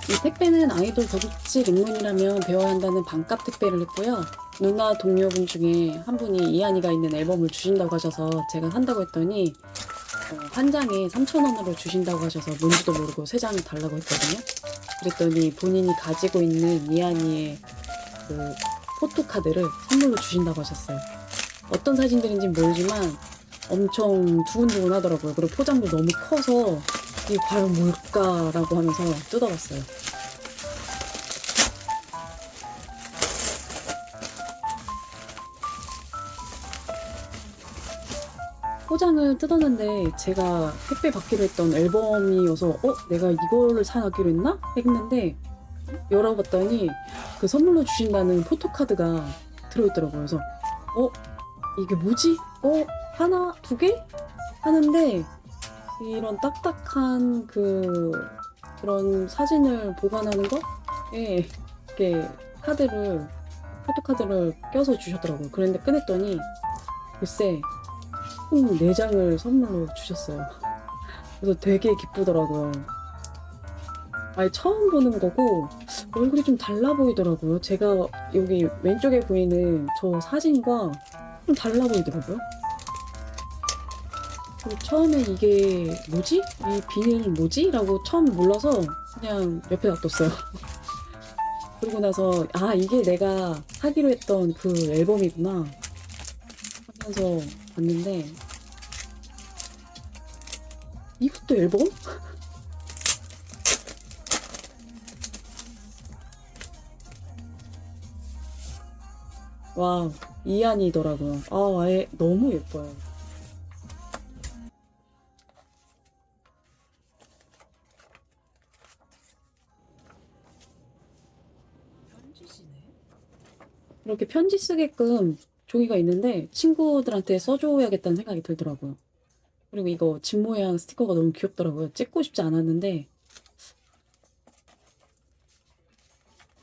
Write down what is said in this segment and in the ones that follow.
이 택배는 아이돌 도둑질 입문이라면 배워야 한다는 반값 택배를 했고요. 누나 동료분 중에 한 분이 이한이가 있는 앨범을 주신다고 하셔서 제가 산다고 했더니 한 장에 3,000원으로 주신다고 하셔서 뭔지도 모르고 3장을 달라고 했거든요. 그랬더니 본인이 가지고 있는 이한이의 그 포토카드를 선물로 주신다고 하셨어요. 어떤 사진들인지 모르지만 엄청 두근두근 하더라고요. 그리고 포장도 너무 커서 이게 과연 뭘까라고 하면서 뜯어봤어요. 포장을 뜯었는데 제가 택배 받기로 했던 앨범이어서 내가 이거를 사기로 했나? 했는데 열어봤더니 그 선물로 주신다는 포토카드가 들어있더라고요. 그래서 이게 뭐지? 하나? 두 개? 하는데 이런 딱딱한 그런 사진을 보관하는 거에 이렇게 포토카드를 껴서 주셨더라고요. 그런데 꺼냈더니 글쎄 총 4장을 선물로 주셨어요. 그래서 되게 기쁘더라고요. 아니 처음 보는 거고 얼굴이 좀 달라 보이더라고요. 제가 여기 왼쪽에 보이는 저 사진과 좀 달라 보이더라고요. 처음에 이게 뭐지? 이 비닐 뭐지? 라고 처음 몰라서 그냥 옆에 놔뒀어요. 그러고 나서 이게 내가 사기로 했던 그 앨범이구나 하면서 봤는데 이것도 앨범? 와, 이한이더라고요. 아예 너무 예뻐요. 이렇게 편지 쓰게끔 종이가 있는데 친구들한테 써줘야겠다는 생각이 들더라고요. 그리고 이거 집 모양 스티커가 너무 귀엽더라고요. 찍고 싶지 않았는데.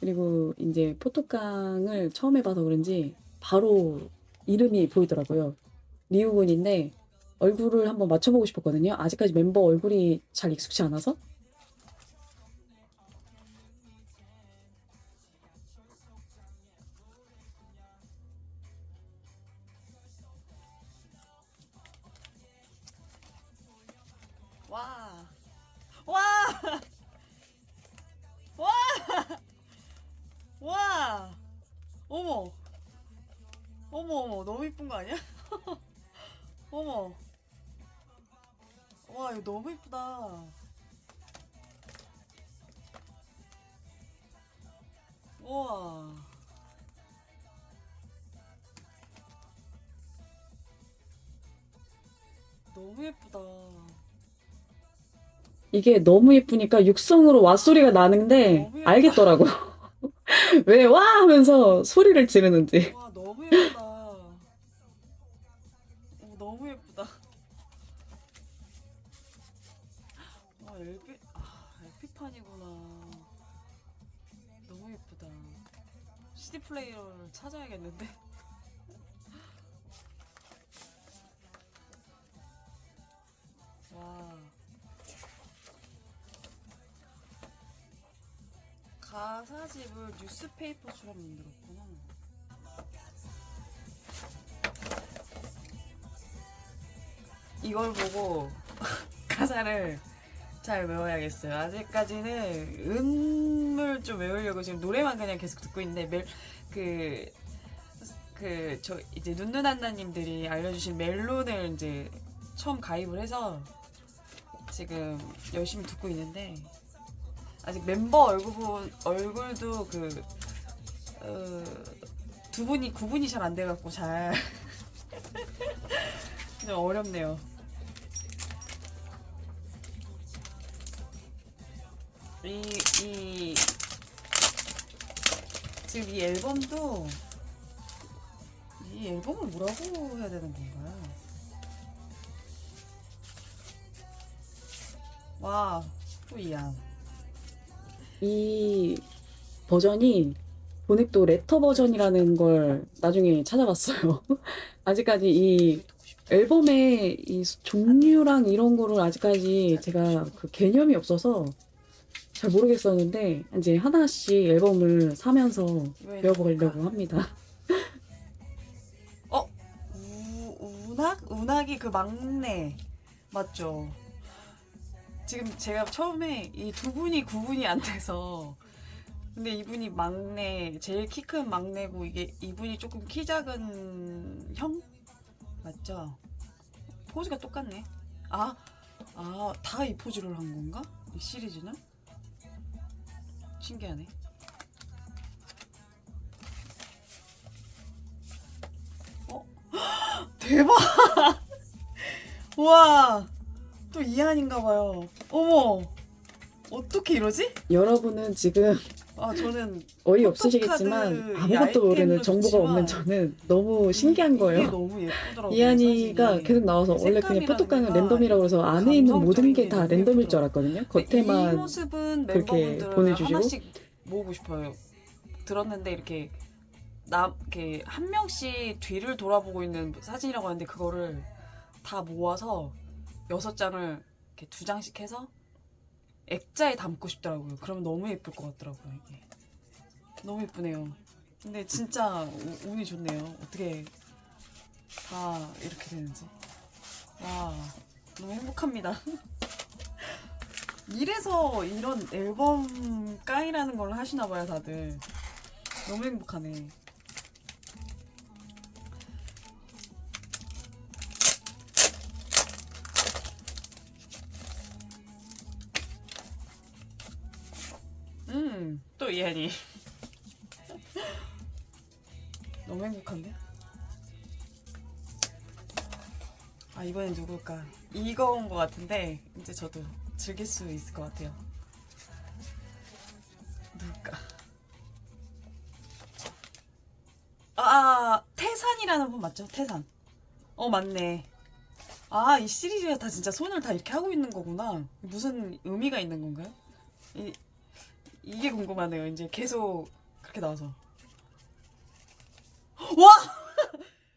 그리고 이제 포토깡을 처음 해봐서 그런지 바로 이름이 보이더라고요. 리우군인데 얼굴을 한번 맞춰보고 싶었거든요. 아직까지 멤버 얼굴이 잘 익숙치 않아서. 와, 와, 와, 와, 어머, 어머, 너무 이쁜 거 아니야? 어머, 와, 이거 너무 이쁘다. 우와, 너무 예쁘다. 이게 너무 예쁘니까 육성으로 와 소리가 나는데 너무 예쁘다. 알겠더라고요. 왜 와 하면서 소리를 지르는지. 와, 너무 예쁘다. 너무 예쁘다. LP판이구나. 너무 예쁘다. CD 플레이어를 찾아야겠는데. 와. 가사집을 뉴스페이퍼처럼 만들었구나. 이걸 보고 가사를 잘 외워야겠어요. 아직까지는 음을 좀 외우려고 지금 노래만 그냥 계속 듣고 있는데 저 이제 눈누난나님들이 알려주신 멜론을 이제 처음 가입을 해서 지금 열심히 듣고 있는데 아직 멤버 얼굴도 두 분이 구분이 잘 안 돼갖고 잘 그냥 어렵네요. 지금 이 앨범도 이 앨범을 뭐라고 해야 되는 건가요? 와, 후이양. 이 버전이 보넥도 레터 버전이라는 걸 나중에 찾아봤어요. 아직까지 이 앨범의 이 종류랑 이런 거를 아직까지 제가 그 개념이 없어서 잘 모르겠었는데 이제 하나씩 앨범을 사면서 왜 배워보려고 합니다. 운학이 그 막내 맞죠? 지금 제가 처음에 이 두 분이 구분이 안 돼서 근데 이분이 막내 제일 키 큰 막내고 이분이 조금 키 작은 형 맞죠? 포즈가 똑같네. 다 이 포즈를 한 건가? 이 시리즈는? 신기하네. 대박! 와, 또 이한인가봐요. 어머, 어떻게 이러지? 여러분은 지금 저는 어이없으시겠지만 포토카드 아무것도 모르는 아이템도 정보가 좋지만 없는 저는 너무 신기한 이게 거예요. 너무 예쁘더라고요. 이한이가 사진이. 계속 나와서 원래 그냥 색감이라든가 포토카는 랜덤이라고 해서 안에 있는 모든 게 다 감성적인 게 랜덤일 너무 줄 알았거든요. 이 겉에만 모습은 그렇게 멤버분들 보내주시고. 하나씩 모으고 싶어요. 들었는데 이렇게 이렇게 한 명씩 뒤를 돌아보고 있는 사진이라고 하는데 그거를 다 모아서 6장을 이렇게 2장씩 해서 액자에 담고 싶더라고요. 그러면 너무 예쁠 것 같더라고요. 이게 너무 예쁘네요. 근데 진짜 운이 좋네요. 어떻게 다 이렇게 되는지. 와, 너무 행복합니다. 이래서 이런 앨범 까이라는 걸 하시나 봐요, 다들. 너무 행복하네. 또 이한이. 너무 행복한데? 이번엔 누굴까? 이거인 것 같은데 이제 저도 즐길 수 있을 것 같아요. 누굴까? 태산이라는 분 맞죠? 태산. 맞네. 이 시리즈가 다 진짜 손을 다 이렇게 하고 있는 거구나. 무슨 의미가 있는 건가요? 이게 궁금하네요. 이제 계속 그렇게 나와서. 와!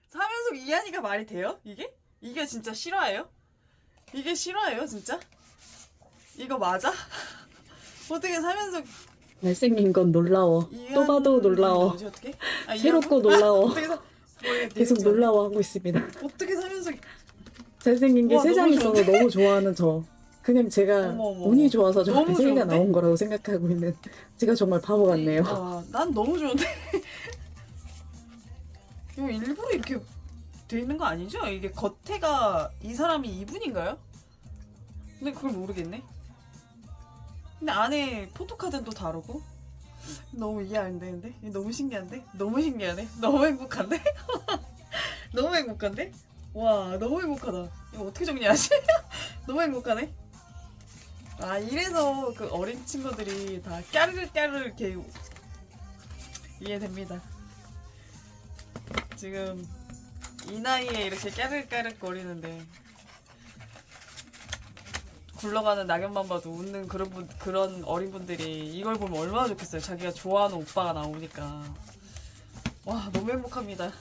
3연속 이한이가 말이 돼요? 이게 진짜 실화예요? 이게 실화예요, 진짜? 이거 맞아? 어떻게 3연속 잘생긴 건 놀라워. 또 봐도 놀라워. 뭐지, 어떻게? 새롭고 놀라워. 어떻게 계속 놀라워하고 있습니다. 어떻게 3연속 잘생긴 게 와, 3장 너무 있어서 너무 좋아하는 저. 그냥 제가 어머. 운이 좋아서 저 너무 3개가 좋은데? 나온 거라고 생각하고 있는 제가 정말 바보 같네요. 난 너무 좋은데. 이거 일부러 이렇게 돼 있는 거 아니죠? 이게 겉에가 이 사람이 이분인가요? 근데 그걸 모르겠네. 근데 안에 포토카드는 또 다르고 너무 이해 안 되는데? 너무 신기한데? 너무 신기하네? 너무 행복한데? 너무 행복한데? 와, 너무 행복하다. 이거 어떻게 정리하지? 너무 행복하네? 이래서 그 어린 친구들이 다 까르르 이렇게 이해됩니다. 지금 이 나이에 이렇게 까르르 거리는데 굴러가는 낙엽만 봐도 웃는 그런 어린 분들이 이걸 보면 얼마나 좋겠어요. 자기가 좋아하는 오빠가 나오니까. 와, 너무 행복합니다.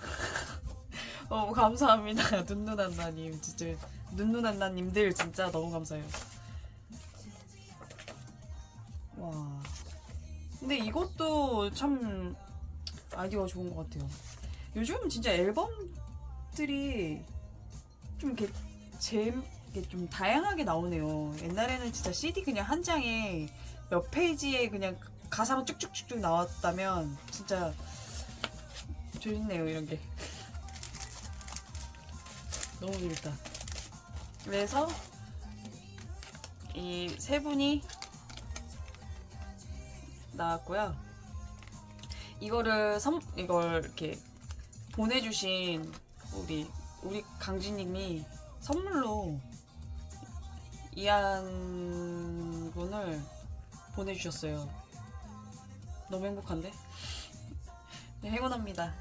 감사합니다. 눈누난나님 진짜 눈누난나님들 진짜 너무 감사해요. 와, 근데 이것도 참 아이디어가 좋은 것 같아요. 요즘 진짜 앨범들이 좀 이렇게 재밌게 좀 다양하게 나오네요. 옛날에는 진짜 CD 그냥 한 장에 몇 페이지에 그냥 가사만 쭉쭉쭉쭉 나왔다면 진짜 좋네요. 이런 게 너무 재밌다. 그래서 이 세 분이 나왔고요. 이걸 이렇게 보내주신 우리 강진님이 선물로 이한 군을 보내주셨어요. 너무 행복한데? 네, 행운합니다.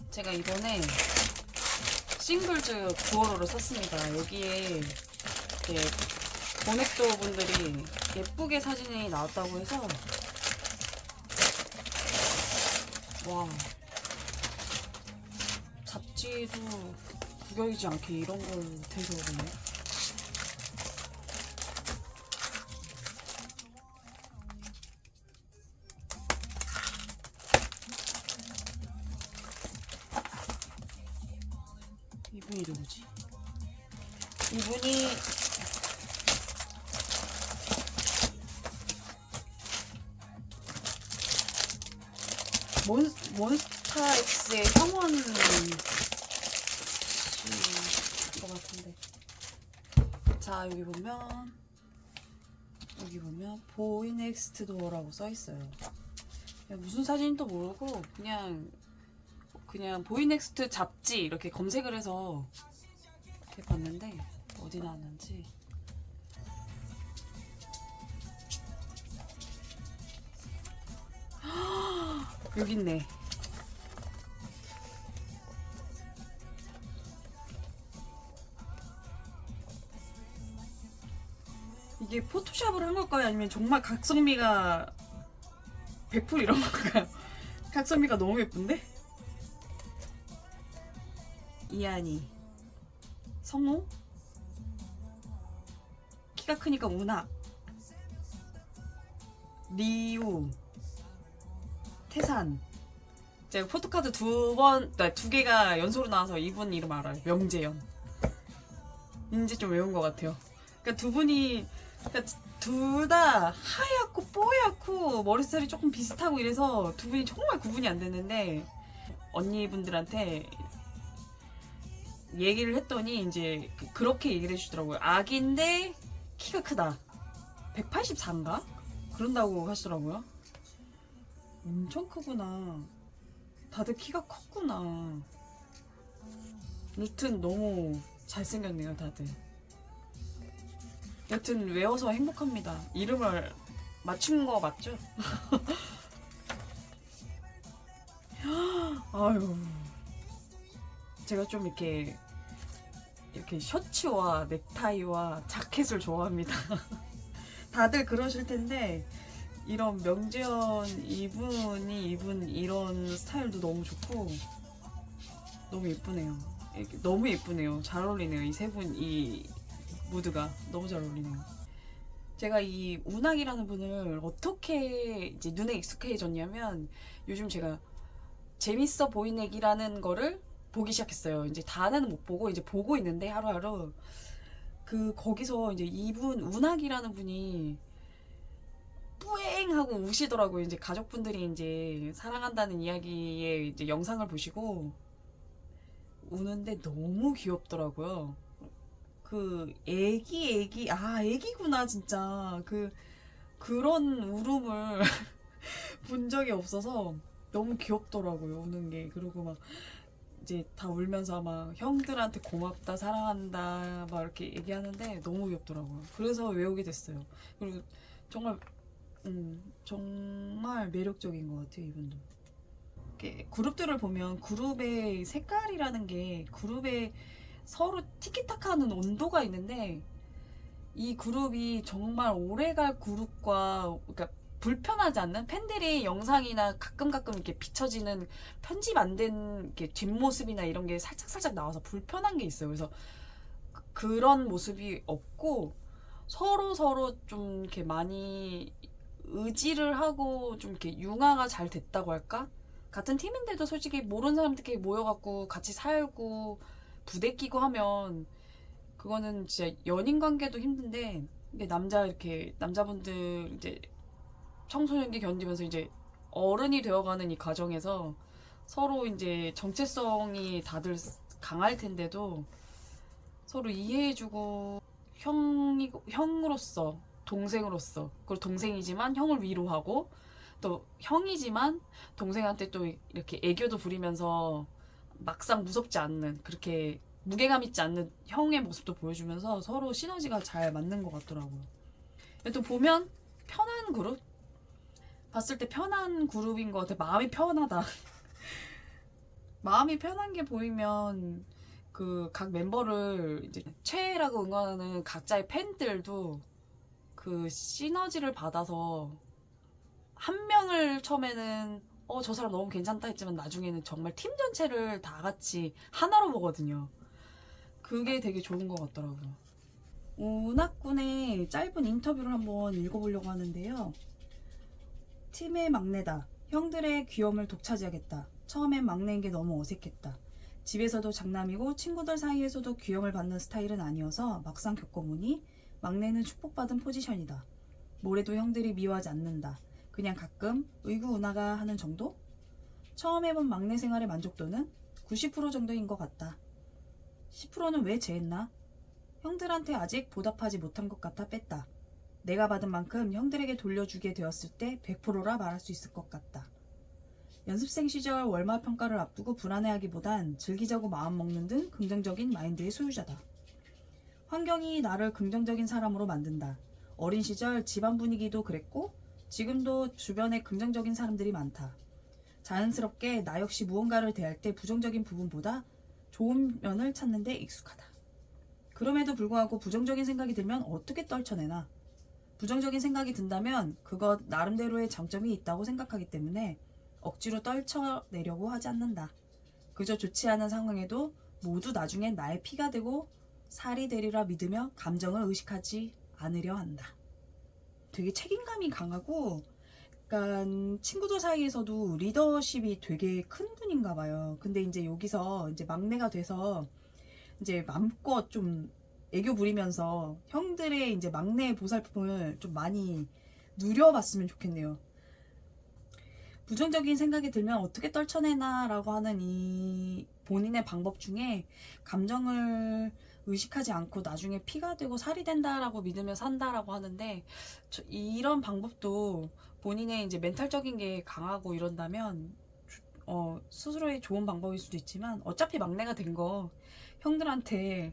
제가 이번에 싱글즈 구어로를 샀습니다. 여기에 보넥도 분들이 예쁘게 사진이 나왔다고 해서 잡지도 구겨지지 않게 이런 걸 못해서 그러네. 이분이 누구지? 이분이 몬스타엑스의 형원인 것 같은데. 자, 여기 보면 보이 넥스트 도어라고 써 있어요. 무슨 사진도 모르고 그냥 보이 넥스트 잡지 이렇게 검색을 해서 이렇게 봤는데 어디 나왔는지. 여기 있네. 이게 포토샵을 한 걸까요? 아니면 정말 각선미가 100% 이런 걸까요? 각선미가 너무 예쁜데? 이한이, 성호, 키가 크니까 운하, 리우, 태산. 제가 포토카드 두 개가 연속으로 나와서 이분 이름 알아요. 명재현. 이제 좀 외운 것 같아요. 그러니까 두 분이, 그러니까 둘 다 하얗고 뽀얗고 머리 스타일이 조금 비슷하고 이래서 두 분이 정말 구분이 안 됐는데, 언니분들한테 얘기를 했더니 이제 그렇게 얘기를 해주더라고요. 아기인데 키가 크다. 184인가? 그런다고 하시더라고요. 엄청 크구나. 다들 키가 컸구나. 여튼 너무 잘생겼네요, 다들. 여튼 외워서 행복합니다. 이름을 맞춘 거 맞죠? 아유. 제가 좀 이렇게 셔츠와 넥타이와 자켓을 좋아합니다. 다들 그러실 텐데, 이런 명재현 이분이 입은 이런 스타일도 너무 좋고 너무 예쁘네요. 너무 예쁘네요. 잘 어울리네요. 이 세 분, 이 무드가 너무 잘 어울리네요. 제가 이 운학이라는 분을 어떻게 이제 눈에 익숙해졌냐면, 요즘 제가 재밌어 보이네기라는 거를 보기 시작했어요. 이제 다는 못 보고 이제 보고 있는데, 하루하루 거기서 이제 이분 운학이라는 분이 뿌앵 하고 우시더라고요. 이제 가족분들이 이제 사랑한다는 이야기의 이제 영상을 보시고 우는데 너무 귀엽더라고요. 애기구나 진짜. 그런 울음을 본 적이 없어서 너무 귀엽더라고요, 우는 게. 그리고 막 이제 다 울면서 막 형들한테 고맙다, 사랑한다 막 이렇게 얘기하는데 너무 귀엽더라고요. 그래서 외우게 됐어요. 그리고 정말 매력적인 것 같아요, 이분도. 이렇게 그룹들을 보면 그룹의 색깔이라는 게 그룹에 서로 티키타카하는 온도가 있는데, 이 그룹이 정말 오래갈 그룹과, 그러니까 불편하지 않는, 팬들이 영상이나 가끔 이렇게 비춰지는 편집 안 된 뒷모습이나 이런 게 살짝 나와서 불편한 게 있어요. 그래서 그런 모습이 없고 서로 좀 이렇게 많이 의지를 하고 좀 이렇게 융화가 잘 됐다고 할까? 같은 팀인데도 솔직히 모르는 사람들끼리 모여갖고 같이 살고 부대끼고 하면 그거는 진짜 연인 관계도 힘든데, 이게 남자분들 이제 청소년기 견디면서 이제 어른이 되어가는 이 과정에서 서로 이제 정체성이 다들 강할 텐데도 서로 이해해주고, 형으로서, 동생으로서, 그리고 동생이지만 형을 위로하고, 또 형이지만 동생한테 또 이렇게 애교도 부리면서 막상 무섭지 않는, 그렇게 무게감 있지 않는 형의 모습도 보여주면서 서로 시너지가 잘 맞는 것 같더라고요. 또 보면 편한 그룹? 봤을 때 편한 그룹인 것 같아. 마음이 편하다. 마음이 편한 게 보이면 각 멤버를 이제 최애라고 응원하는 각자의 팬들도 그 시너지를 받아서 한 명을 처음에는 저 사람 너무 괜찮다 했지만 나중에는 정말 팀 전체를 다 같이 하나로 보거든요. 그게 되게 좋은 것 같더라고요. 운학군의 짧은 인터뷰를 한번 읽어보려고 하는데요. 팀의 막내다. 형들의 귀여움을 독차지하겠다. 처음엔 막내인 게 너무 어색했다. 집에서도 장남이고 친구들 사이에서도 귀여움을 받는 스타일은 아니어서 막상 겪어보니 막내는 축복받은 포지션이다. 뭐래도 형들이 미워하지 않는다. 그냥 가끔 의구은하가 하는 정도? 처음 해본 막내 생활의 만족도는 90% 정도인 것 같다. 10%는 왜 제했나? 형들한테 아직 보답하지 못한 것 같아 뺐다. 내가 받은 만큼 형들에게 돌려주게 되었을 때 100%라 말할 수 있을 것 같다. 연습생 시절 월말 평가를 앞두고 불안해하기보단 즐기자고 마음먹는 등 긍정적인 마인드의 소유자다. 환경이 나를 긍정적인 사람으로 만든다. 어린 시절 집안 분위기도 그랬고 지금도 주변에 긍정적인 사람들이 많다. 자연스럽게 나 역시 무언가를 대할 때 부정적인 부분보다 좋은 면을 찾는 데 익숙하다. 그럼에도 불구하고 부정적인 생각이 들면 어떻게 떨쳐내나? 부정적인 생각이 든다면 그것 나름대로의 장점이 있다고 생각하기 때문에 억지로 떨쳐내려고 하지 않는다. 그저 좋지 않은 상황에도 모두 나중엔 나의 피가 되고 살이 되리라 믿으며 감정을 의식하지 않으려 한다. 되게 책임감이 강하고 약간 친구들 사이에서도 리더십이 되게 큰 분인가 봐요. 근데 이제 여기서 이제 막내가 돼서 이제 맘껏 좀 애교 부리면서 형들의 이제 막내 보살핌을 좀 많이 누려봤으면 좋겠네요. 부정적인 생각이 들면 어떻게 떨쳐내나 라고 하는 이 본인의 방법 중에 감정을 의식하지 않고 나중에 피가 되고 살이 된다라고 믿으며 산다라고 하는데 이런 방법도 본인의 이제 멘탈적인 게 강하고 이런다면 스스로의 좋은 방법일 수도 있지만 어차피 막내가 된 거 형들한테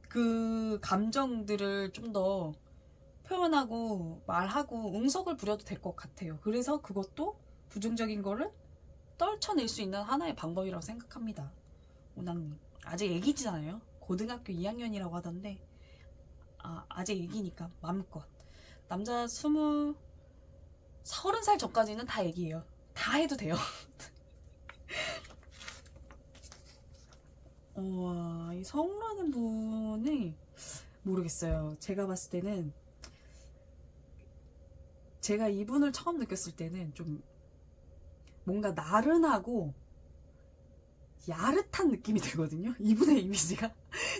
그 감정들을 좀 더 표현하고 말하고 응석을 부려도 될 것 같아요. 그래서 그것도 부정적인 거를 떨쳐낼 수 있는 하나의 방법이라고 생각합니다. 오낭님 아직 애기잖아요. 고등학교 2학년이라고 하던데 아직 애기니까 마음껏 남자 30살 전까지는 다 애기예요. 다 해도 돼요. 이 성우라는 분이 모르겠어요. 제가 봤을 때는 제가 이분을 처음 느꼈을 때는 좀 뭔가 나른하고 야릇한 느낌이 들거든요. 이분의 이미지가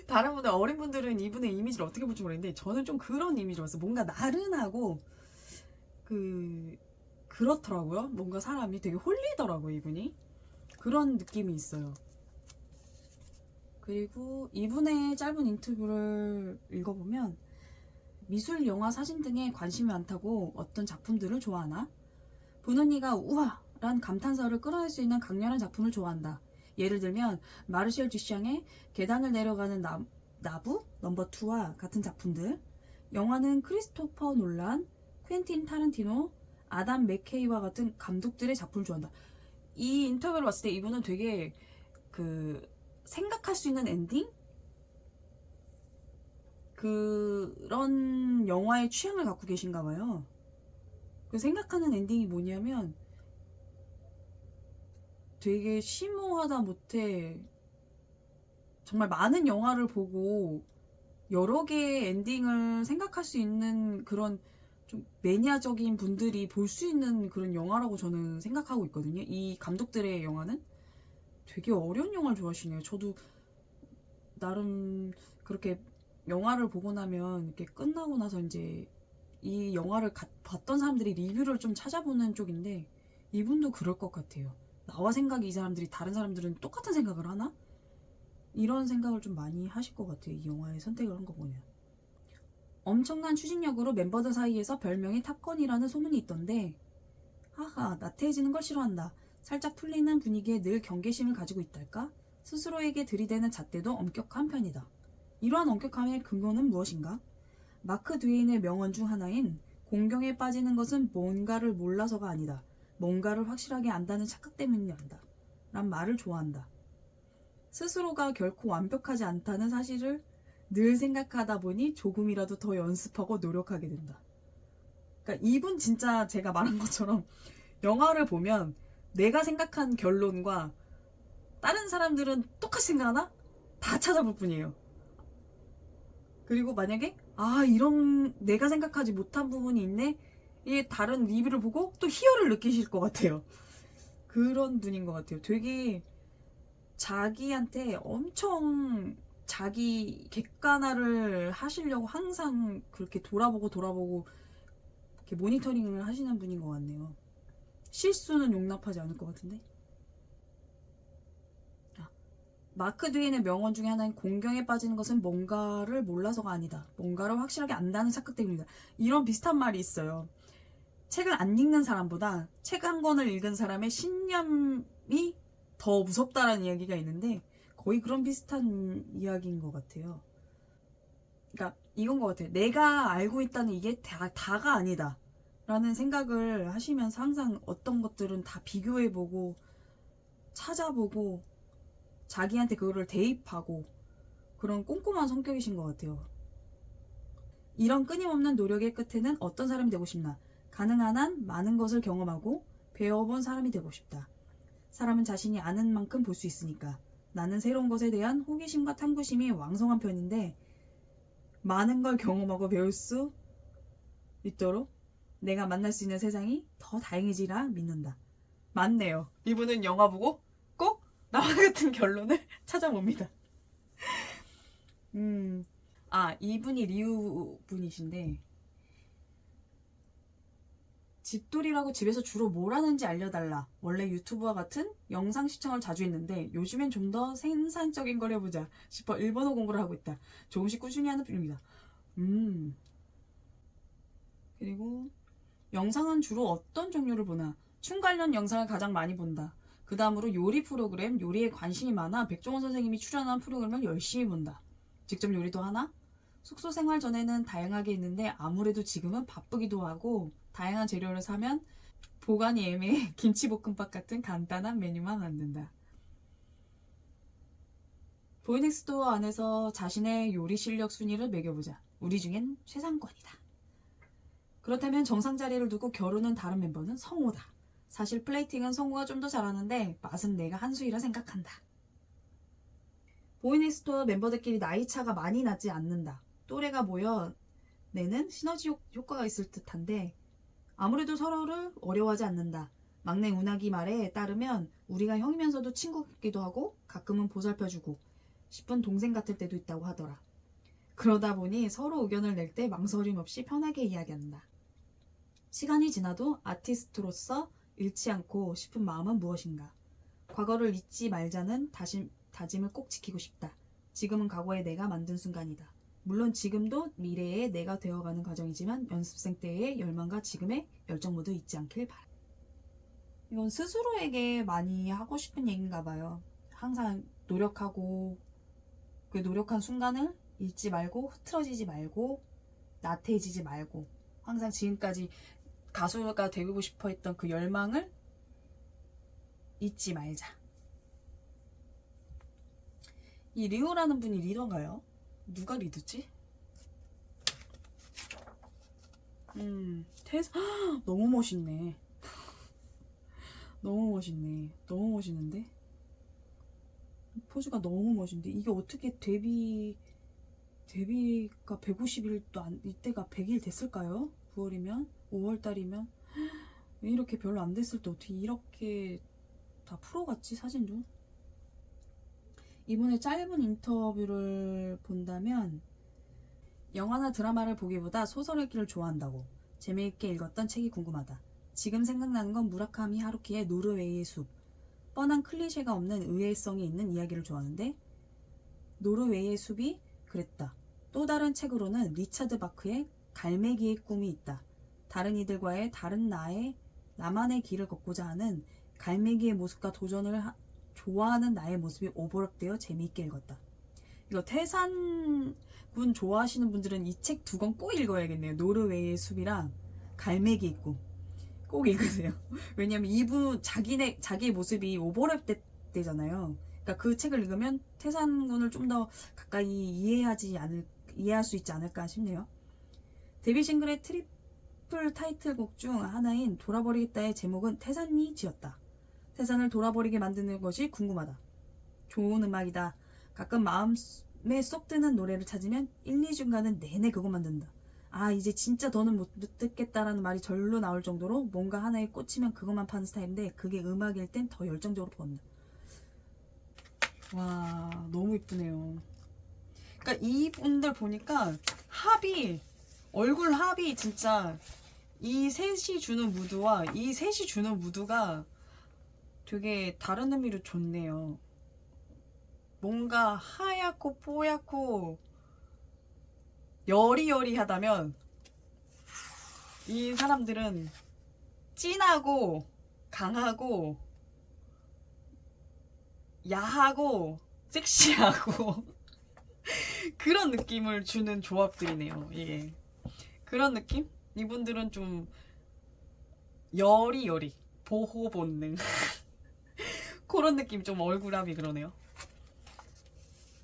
다른 분들 어린 분들은 이분의 이미지를 어떻게 볼지 모르겠는데 저는 좀 그런 이미지로 봤어요. 뭔가 나른하고 그렇더라고요. 뭔가 사람이 되게 홀리더라고요. 이분이 그런 느낌이 있어요. 그리고 이분의 짧은 인터뷰를 읽어보면 미술, 영화, 사진 등에 관심이 많다고 어떤 작품들을 좋아하나? 보는 이가 우와! 란 감탄사를 끌어낼 수 있는 강렬한 작품을 좋아한다. 예를 들면 마르셜 듀샹의 계단을 내려가는 나부 넘버 2와 같은 작품들. 영화는 크리스토퍼 놀란, 퀸틴 타란티노, 아담 맥케이와 같은 감독들의 작품을 좋아한다. 이 인터뷰를 봤을 때 이분은 되게 생각할 수 있는 엔딩? 그런 영화의 취향을 갖고 계신가 봐요. 그 생각하는 엔딩이 뭐냐면 되게 심오하다 못해 정말 많은 영화를 보고 여러 개의 엔딩을 생각할 수 있는 그런 좀 매니아적인 분들이 볼 수 있는 그런 영화라고 저는 생각하고 있거든요. 이 감독들의 영화는 되게 어려운 영화를 좋아하시네요. 저도 나름 그렇게 영화를 보고 나면 이렇게 끝나고 나서 이제 이 영화를 봤던 사람들이 리뷰를 좀 찾아보는 쪽인데 이분도 그럴 것 같아요. 나와 생각이 이 사람들이 다른 사람들은 똑같은 생각을 하나? 이런 생각을 좀 많이 하실 것 같아요. 이 영화에 선택을 한 거 보면. 엄청난 추진력으로 멤버들 사이에서 별명이 탑건이라는 소문이 있던데 하하 나태해지는 걸 싫어한다. 살짝 풀리는 분위기에 늘 경계심을 가지고 있달까? 스스로에게 들이대는 잣대도 엄격한 편이다. 이러한 엄격함의 근거는 무엇인가? 마크 드웨인의 명언 중 하나인 공경에 빠지는 것은 뭔가를 몰라서가 아니다. 뭔가를 확실하게 안다는 착각 때문이란다. 란 말을 좋아한다. 스스로가 결코 완벽하지 않다는 사실을 늘 생각하다 보니 조금이라도 더 연습하고 노력하게 된다. 그러니까 이분 진짜 제가 말한 것처럼 영화를 보면 내가 생각한 결론과 다른 사람들은 똑같이 생각하나? 다 찾아볼 뿐이에요. 그리고 만약에 이런 내가 생각하지 못한 부분이 있네? 이게 다른 리뷰를 보고 또 희열을 느끼실 것 같아요. 그런 분인 것 같아요. 되게 자기한테 엄청 자기 객관화를 하시려고 항상 그렇게 돌아보고 이렇게 모니터링을 하시는 분인 것 같네요. 실수는 용납하지 않을 것 같은데. 마크 드웨인의 명언 중에 하나인 공경에 빠지는 것은 뭔가를 몰라서가 아니다. 뭔가를 확실하게 안다는 착각 때문이다. 이런 비슷한 말이 있어요. 책을 안 읽는 사람보다 책 한 권을 읽은 사람의 신념이 더 무섭다라는 이야기가 있는데 거의 그런 비슷한 이야기인 것 같아요. 그러니까 이건 것 같아요. 내가 알고 있다는 이게 다가 아니다 라는 생각을 하시면서 항상 어떤 것들은 다 비교해보고 찾아보고 자기한테 그거를 대입하고 그런 꼼꼼한 성격이신 것 같아요. 이런 끊임없는 노력의 끝에는 어떤 사람이 되고 싶나? 가능한 한 많은 것을 경험하고 배워본 사람이 되고 싶다. 사람은 자신이 아는 만큼 볼 수 있으니까. 나는 새로운 것에 대한 호기심과 탐구심이 왕성한 편인데 많은 걸 경험하고 배울 수 있도록 내가 만날 수 있는 세상이 더 다행이지라 믿는다. 맞네요. 이분은 영화 보고 꼭 나와 같은 결론을 찾아봅니다. 이분이 리우 분이신데 집돌이라고 집에서 주로 뭘 하는지 알려달라. 원래 유튜브와 같은 영상 시청을 자주 했는데 요즘엔 좀 더 생산적인 걸 해보자 싶어 일본어 공부를 하고 있다. 조금씩 꾸준히 하는 편입니다. 그리고 영상은 주로 어떤 종류를 보나? 춤 관련 영상을 가장 많이 본다. 그 다음으로 요리 프로그램, 요리에 관심이 많아 백종원 선생님이 출연한 프로그램을 열심히 본다. 직접 요리도 하나? 숙소 생활 전에는 다양하게 했는데 아무래도 지금은 바쁘기도 하고 다양한 재료를 사면 보관이 애매해 김치볶음밥 같은 간단한 메뉴만 만든다. 보이넥스토어 안에서 자신의 요리 실력 순위를 매겨보자. 우리 중엔 최상권이다. 그렇다면 정상 자리를 두고 겨루는 다른 멤버는 성호다. 사실 플레이팅은 성우가 좀 더 잘하는데 맛은 내가 한 수이라 생각한다. 보이넥스토어 멤버들끼리 나이 차가 많이 나지 않는다. 또래가 모여 내는 시너지 효과가 있을 듯한데 아무래도 서로를 어려워하지 않는다. 막내 운학이 말에 따르면 우리가 형이면서도 친구 같기도 하고 가끔은 보살펴주고 싶은 동생 같을 때도 있다고 하더라. 그러다 보니 서로 의견을 낼 때 망설임 없이 편하게 이야기한다. 시간이 지나도 아티스트로서 잃지 않고 싶은 마음은 무엇인가? 과거를 잊지 말자는 다짐을 꼭 지키고 싶다. 지금은 과거의 내가 만든 순간이다. 물론 지금도 미래의 내가 되어가는 과정이지만 연습생 때의 열망과 지금의 열정 모두 잊지 않길 바라. 이건 스스로에게 많이 하고 싶은 얘기인가 봐요. 항상 노력하고 그 노력한 순간을 잊지 말고 흐트러지지 말고 나태해지지 말고 항상 지금까지 가수가 되고 싶어 했던 그 열망을 잊지 말자. 이 리오라는 분이 리더인가요? 누가 리더지? 너무 멋있네. 너무 멋있네. 너무 멋있는데? 포즈가 너무 멋있는데 이게 어떻게 데뷔가 150일도 안, 이때가 100일 됐을까요? 9월이면 5월달이면 왜 이렇게 별로 안 됐을 때 어떻게 이렇게 다 프로같지 사진도? 이번에 짧은 인터뷰를 본다면 영화나 드라마를 보기보다 소설 읽기를 좋아한다고. 재미있게 읽었던 책이 궁금하다. 지금 생각나는 건 무라카미 하루키의 노르웨이의 숲. 뻔한 클리셰가 없는 의외성이 있는 이야기를 좋아하는데 노르웨이의 숲이 그랬다. 또 다른 책으로는 리차드 바크의 갈매기의 꿈이 있다. 다른 이들과의 다른 나만의 길을 걷고자 하는 갈매기의 모습과 도전을 좋아하는 나의 모습이 오버랩되어 재미있게 읽었다. 이거 태산군 좋아하시는 분들은 이 책 두 권 꼭 읽어야겠네요. 노르웨이의 숲이랑 갈매기의 꿈. 꼭 읽으세요. 왜냐면 이분 자기의 모습이 오버랩 됐잖아요. 그러니까 그 책을 읽으면 태산군을 좀 더 가까이 이해할 수 있지 않을까 싶네요. 데뷔 싱글의 트리플 타이틀곡 중 하나인 돌아버리겠다의 제목은 태산이 지었다. 세상을 돌아버리게 만드는 것이 궁금하다. 좋은 음악이다. 가끔 마음에 쏙 드는 노래를 찾으면 1, 2주간은 내내 그것만 듣는다. 아, 이제 진짜 더는 못 듣겠다라는 말이 절로 나올 정도로 뭔가 하나에 꽂히면 그것만 파는 스타일인데 그게 음악일 땐 더 열정적으로 본다. 와, 너무 이쁘네요. 그러니까 이분들 보니까 얼굴 합이 진짜 이 셋이 주는 무드와 이 셋이 주는 무드가 되게 다른 의미로 좋네요. 뭔가 하얗고 뽀얗고 여리여리하다면 이 사람들은 진하고 강하고 야하고 섹시하고 그런 느낌을 주는 조합들이네요. 예. 그런 느낌? 이분들은 좀 여리여리 보호 본능 그런 느낌. 좀 얼굴함이 그러네요.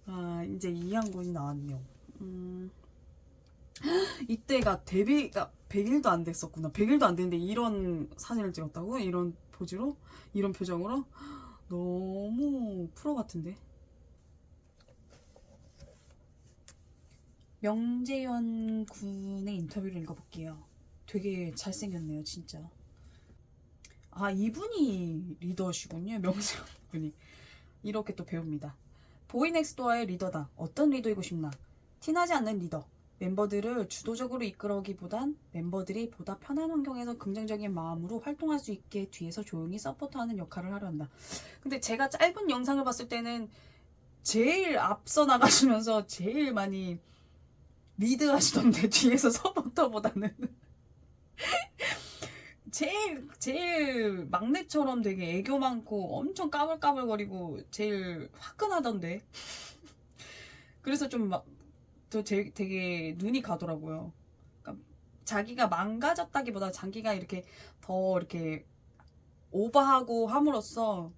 아, 이제 이한군이 나왔네요. 이때가 데뷔가 100일도 안 됐었구나. 100일도 안 됐는데 이런 사진을 찍었다고? 이런 포즈로? 이런 표정으로? 너무 프로 같은데? 명재현 군의 인터뷰를 읽어볼게요. 되게 잘생겼네요, 진짜. 아, 이분이 리더시군요. 명재현 군이. 이렇게 또 배웁니다. 보이넥스도어의 리더다. 어떤 리더이고 싶나? 티나지 않는 리더. 멤버들을 주도적으로 이끌어오기보단 멤버들이 보다 편한 환경에서 긍정적인 마음으로 활동할 수 있게 뒤에서 조용히 서포트하는 역할을 하려 한다. 근데 제가 짧은 영상을 봤을 때는 제일 앞서 나가시면서 제일 많이 리드하시던데 뒤에서 서포터보다는 제일 막내처럼 되게 애교 많고 엄청 까불까불거리고 제일 화끈하던데. 그래서 좀 막 또 되게 눈이 가더라고요. 그러니까 자기가 망가졌다기보다 자기가 이렇게 더 이렇게 오버하고 함으로써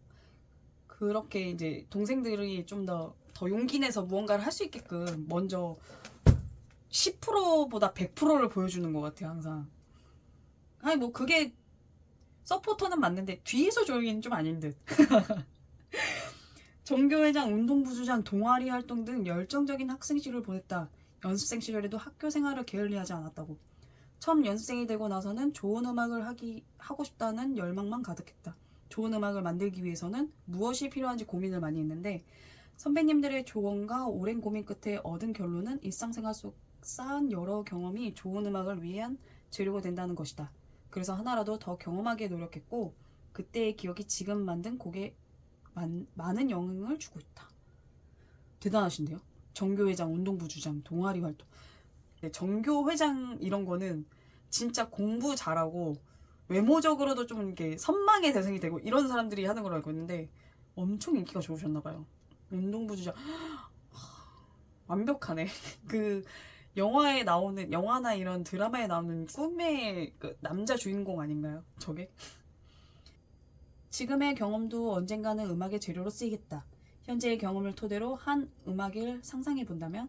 그렇게 이제 동생들이 좀 더 용기 내서 무언가를 할 수 있게끔 먼저 10%보다 100%를 보여주는 것 같아요, 항상. 아니, 뭐, 그게, 서포터는 맞는데, 뒤에서 조용히는 좀 아닌 듯. 전교회장, 운동부주장, 동아리 활동 등 열정적인 학생 시절을 보냈다. 연습생 시절에도 학교 생활을 게을리하지 않았다고. 처음 연습생이 되고 나서는 좋은 음악을 하고 싶다는 열망만 가득했다. 좋은 음악을 만들기 위해서는 무엇이 필요한지 고민을 많이 했는데, 선배님들의 조언과 오랜 고민 끝에 얻은 결론은 일상생활 속 쌓은 여러 경험이 좋은 음악을 위한 재료가 된다는 것이다. 그래서 하나라도 더 경험하게 노력했고 그때의 기억이 지금 만든 곡에 많은 영향을 주고 있다. 대단하신데요? 정교회장, 운동부주장, 동아리 활동. 정교회장 이런 거는 진짜 공부 잘하고 외모적으로도 좀 이렇게 선망의 대상이 되고 이런 사람들이 하는 걸로 알고 있는데 엄청 인기가 좋으셨나봐요. 운동부주장 완벽하네. 그 영화에 나오는, 영화나 이런 드라마에 나오는 꿈의 그 남자 주인공 아닌가요? 저게? 지금의 경험도 언젠가는 음악의 재료로 쓰이겠다. 현재의 경험을 토대로 한 음악을 상상해 본다면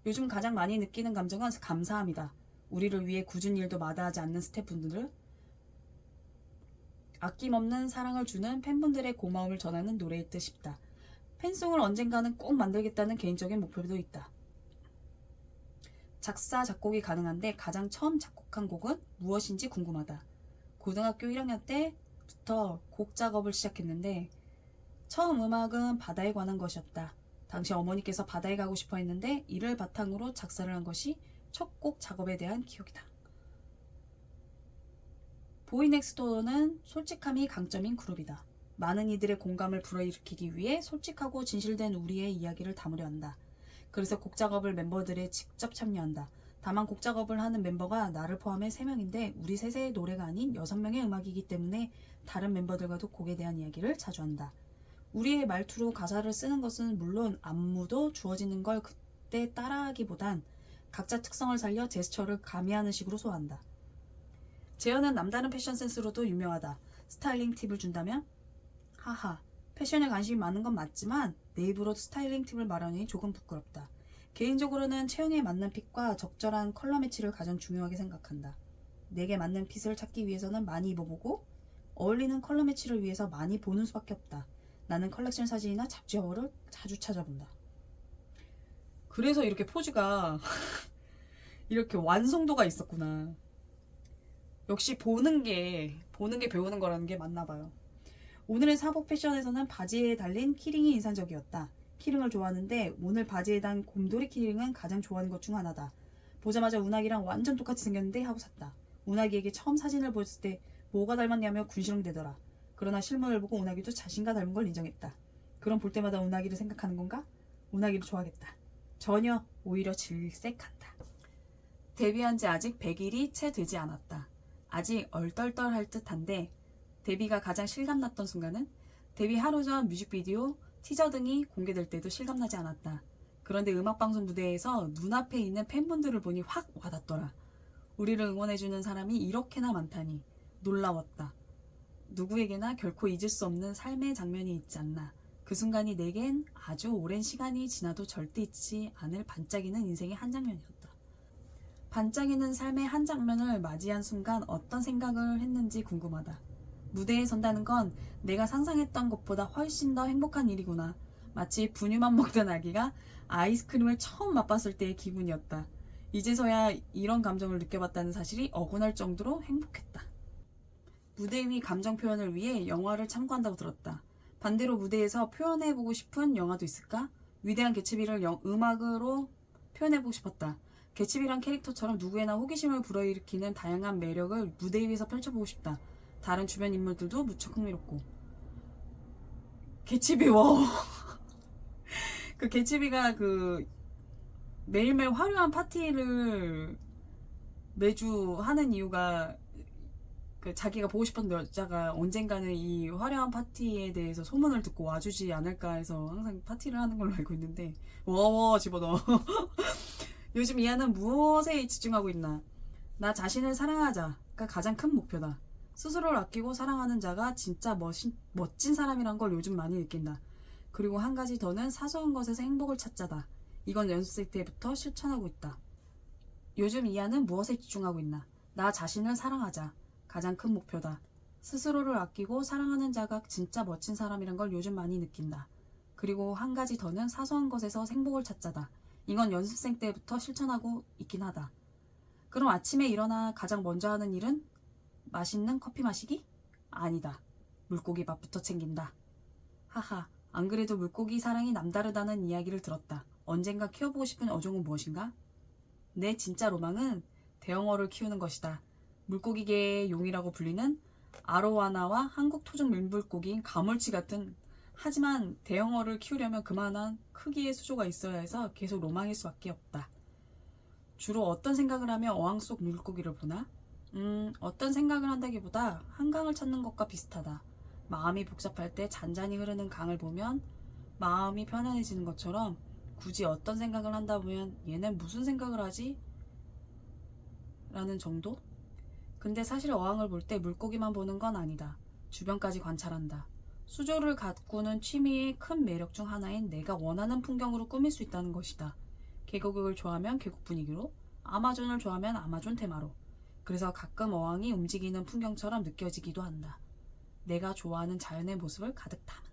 요즘 가장 많이 느끼는 감정은 감사함이다. 우리를 위해 굳은 일도 마다하지 않는 스태프분들, 아낌없는 사랑을 주는 팬분들의 고마움을 전하는 노래일 듯 싶다. 팬송을 언젠가는 꼭 만들겠다는 개인적인 목표도 있다. 작사, 작곡이 가능한데 가장 처음 작곡한 곡은 무엇인지 궁금하다. 고등학교 1학년 때부터 곡 작업을 시작했는데 처음 음악은 바다에 관한 것이었다. 당시 어머니께서 바다에 가고 싶어 했는데 이를 바탕으로 작사를 한 것이 첫 곡 작업에 대한 기억이다. 보이넥스트도어는 솔직함이 강점인 그룹이다. 많은 이들의 공감을 불러일으키기 위해 솔직하고 진실된 우리의 이야기를 담으려 한다. 그래서 곡 작업을 멤버들에 직접 참여한다. 다만 곡 작업을 하는 멤버가 나를 포함해 3명인데 우리 셋의 노래가 아닌 6명의 음악이기 때문에 다른 멤버들과도 곡에 대한 이야기를 자주 한다. 우리의 말투로 가사를 쓰는 것은 물론 안무도 주어지는 걸 그때 따라하기보단 각자 특성을 살려 제스처를 가미하는 식으로 소화한다. 재현은 남다른 패션 센스로도 유명하다. 스타일링 팁을 준다면? 하하, 패션에 관심이 많은 건 맞지만 내 입으로 스타일링 팁을 말하니 조금 부끄럽다. 개인적으로는 체형에 맞는 핏과 적절한 컬러 매치를 가장 중요하게 생각한다. 내게 맞는 핏을 찾기 위해서는 많이 입어보고 어울리는 컬러 매치를 위해서 많이 보는 수밖에 없다. 나는 컬렉션 사진이나 잡지 허를 자주 찾아본다. 그래서 이렇게 포즈가 이렇게 완성도가 있었구나. 역시 보는 게 배우는 거라는 게 맞나 봐요. 오늘의 사복 패션에서는 바지에 달린 키링이 인상적이었다. 키링을 좋아하는데 오늘 바지에 단 곰돌이 키링은 가장 좋아하는 것 중 하나다. 보자마자 운학이랑 완전 똑같이 생겼는데 하고 샀다. 운학이에게 처음 사진을 보였을 때 뭐가 닮았냐며 군시렁대더라. 그러나 실물을 보고 운학이도 자신과 닮은 걸 인정했다. 그럼 볼 때마다 운학이를 생각하는 건가? 운학이를 좋아하겠다. 전혀, 오히려 질색한다. 데뷔한 지 아직 100일이 채 되지 않았다. 아직 얼떨떨할 듯한데 데뷔가 가장 실감났던 순간은 데뷔 하루 전 뮤직비디오, 티저 등이 공개될 때도 실감나지 않았다. 그런데 음악방송 무대에서 눈앞에 있는 팬분들을 보니 확 와닿더라. 우리를 응원해주는 사람이 이렇게나 많다니 놀라웠다. 누구에게나 결코 잊을 수 없는 삶의 장면이 있지 않나. 그 순간이 내겐 아주 오랜 시간이 지나도 절대 잊지 않을 반짝이는 인생의 한 장면이었다. 반짝이는 삶의 한 장면을 맞이한 순간 어떤 생각을 했는지 궁금하다. 무대에 선다는 건 내가 상상했던 것보다 훨씬 더 행복한 일이구나. 마치 분유만 먹던 아기가 아이스크림을 처음 맛봤을 때의 기분이었다. 이제서야 이런 감정을 느껴봤다는 사실이 억울할 정도로 행복했다. 무대 위 감정 표현을 위해 영화를 참고한다고 들었다. 반대로 무대에서 표현해보고 싶은 영화도 있을까? 위대한 개츠비를 음악으로 표현해보고 싶었다. 개츠비란 캐릭터처럼 누구에나 호기심을 불어일으키는 다양한 매력을 무대 위에서 펼쳐보고 싶다. 다른 주변 인물들도 무척 흥미롭고. 개츠비, 와. 그 개츠비가 매일매일 화려한 파티를 매주 하는 이유가 자기가 보고 싶은 여자가 언젠가는 이 화려한 파티에 대해서 소문을 듣고 와주지 않을까 해서 항상 파티를 하는 걸로 알고 있는데, 와, 집어넣어. 요즘 이하는 무엇에 집중하고 있나? 나 자신을 사랑하자가 가장 큰 목표다. 스스로를 아끼고 사랑하는 자가 진짜 멋진 사람이란 걸 요즘 많이 느낀다. 그리고 한 가지 더는 사소한 것에서 행복을 찾자다. 이건 연습생 때부터 실천하고 있다. 요즘 이하는 무엇에 집중하고 있나? 나 자신을 사랑하자. 가장 큰 목표다. 스스로를 아끼고 사랑하는 자가 진짜 멋진 사람이란 걸 요즘 많이 느낀다. 그리고 한 가지 더는 사소한 것에서 행복을 찾자다. 이건 연습생 때부터 실천하고 있긴 하다. 그럼 아침에 일어나 가장 먼저 하는 일은 맛있는 커피 마시기? 아니다. 물고기 밥부터 챙긴다. 하하, 안 그래도 물고기 사랑이 남다르다는 이야기를 들었다. 언젠가 키워보고 싶은 어종은 무엇인가? 내 진짜 로망은 대형어를 키우는 것이다. 물고기계의 용이라고 불리는 아로와나와 한국 토종 민물고기인 가물치 같은, 하지만 대형어를 키우려면 그만한 크기의 수조가 있어야 해서 계속 로망일 수밖에 없다. 주로 어떤 생각을 하며 어항 속 물고기를 보나? 어떤 생각을 한다기보다 한강을 찾는 것과 비슷하다. 마음이 복잡할 때 잔잔히 흐르는 강을 보면 마음이 편안해지는 것처럼 굳이 어떤 생각을 한다 보면 얘는 무슨 생각을 하지? 라는 정도? 근데 사실 어항을 볼 때 물고기만 보는 건 아니다. 주변까지 관찰한다. 수조를 가꾸는 취미의 큰 매력 중 하나인 내가 원하는 풍경으로 꾸밀 수 있다는 것이다. 계곡을 좋아하면 계곡 분위기로, 아마존을 좋아하면 아마존 테마로. 그래서 가끔 어항이 움직이는 풍경처럼 느껴지기도 한다. 내가 좋아하는 자연의 모습을 가득 담은.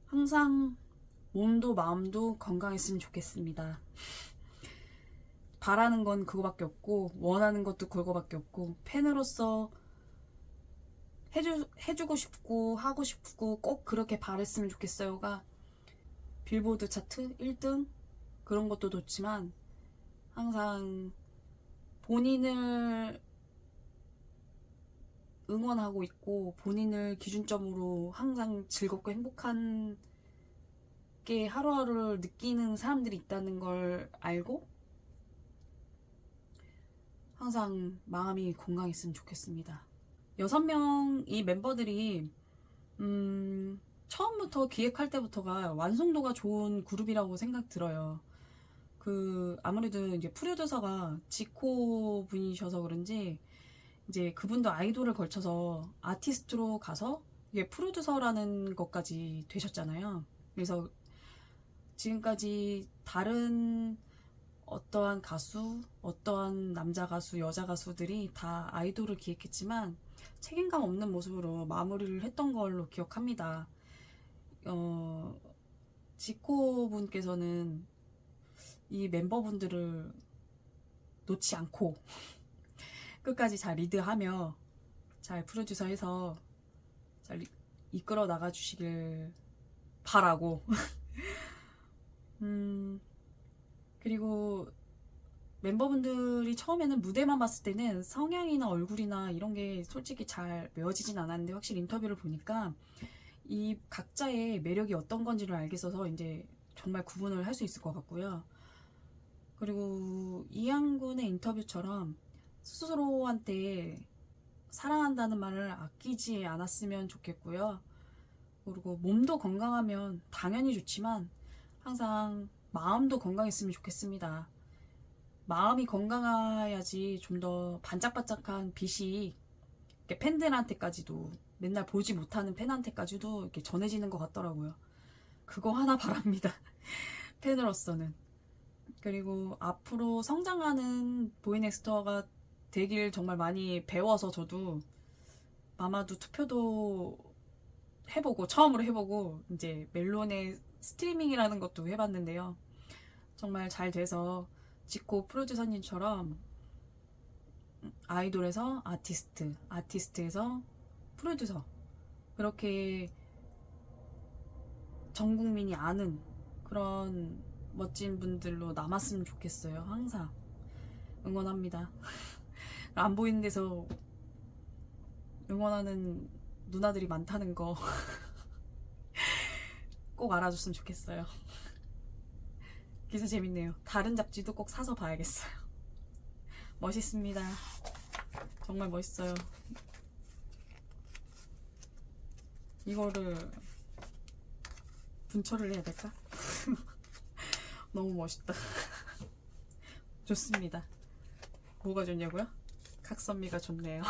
항상 몸도 마음도 건강했으면 좋겠습니다. 바라는 건 그거밖에 없고 원하는 것도 그거밖에 없고, 팬으로서 해주고 싶고 하고 싶고 꼭 그렇게 바랬으면 좋겠어요가 빌보드 차트 1등 그런 것도 좋지만, 항상 본인을 응원하고 있고 본인을 기준점으로 항상 즐겁고 행복한 게 하루하루를 느끼는 사람들이 있다는 걸 알고 항상 마음이 건강했으면 좋겠습니다. 6명이 멤버들이 처음부터 기획할 때부터가 완성도가 좋은 그룹이라고 생각 들어요. 아무래도 이제 프로듀서가 지코 분이셔서 그런지 이제 그분도 아이돌을 걸쳐서 아티스트로 가서 이게 프로듀서라는 것까지 되셨잖아요. 그래서 지금까지 다른 어떠한 가수, 어떠한 남자 가수, 여자 가수들이 다 아이돌을 기획했지만 책임감 없는 모습으로 마무리를 했던 걸로 기억합니다. 지코 분께서는 이 멤버분들을 놓지 않고 끝까지 잘 리드하며 잘 프로듀서해서 잘 이끌어 나가 주시길 바라고 그리고 멤버분들이 처음에는 무대만 봤을 때는 성향이나 얼굴이나 이런 게 솔직히 잘 메워지진 않았는데 확실히 인터뷰를 보니까 이 각자의 매력이 어떤 건지를 알겠어서 이제 정말 구분을 할 수 있을 것 같고요. 그리고 이항군의 인터뷰처럼 스스로한테 사랑한다는 말을 아끼지 않았으면 좋겠고요. 그리고 몸도 건강하면 당연히 좋지만 항상 마음도 건강했으면 좋겠습니다. 마음이 건강해야지 좀 더 반짝반짝한 빛이 이렇게 팬들한테까지도 맨날 보지 못하는 팬한테까지도 이렇게 전해지는 것 같더라고요. 그거 하나 바랍니다. 팬으로서는. 그리고 앞으로 성장하는 보이넥스터가 되길 정말 많이 배워서 저도 마마도 투표도 해보고 처음으로 해보고 이제 멜론의 스트리밍이라는 것도 해봤는데요. 정말 잘 돼서 지코 프로듀서님처럼 아이돌에서 아티스트, 아티스트에서 프로듀서 그렇게 전 국민이 아는 그런 멋진 분들로 남았으면 좋겠어요. 항상 응원합니다. 안 보이는 데서 응원하는 누나들이 많다는 거 꼭 알아줬으면 좋겠어요. 기사 재밌네요. 다른 잡지도 꼭 사서 봐야겠어요. 멋있습니다. 정말 멋있어요. 이거를 분철을 해야 될까? 너무 멋있다. 좋습니다. 뭐가 좋냐고요? 각선미가 좋네요.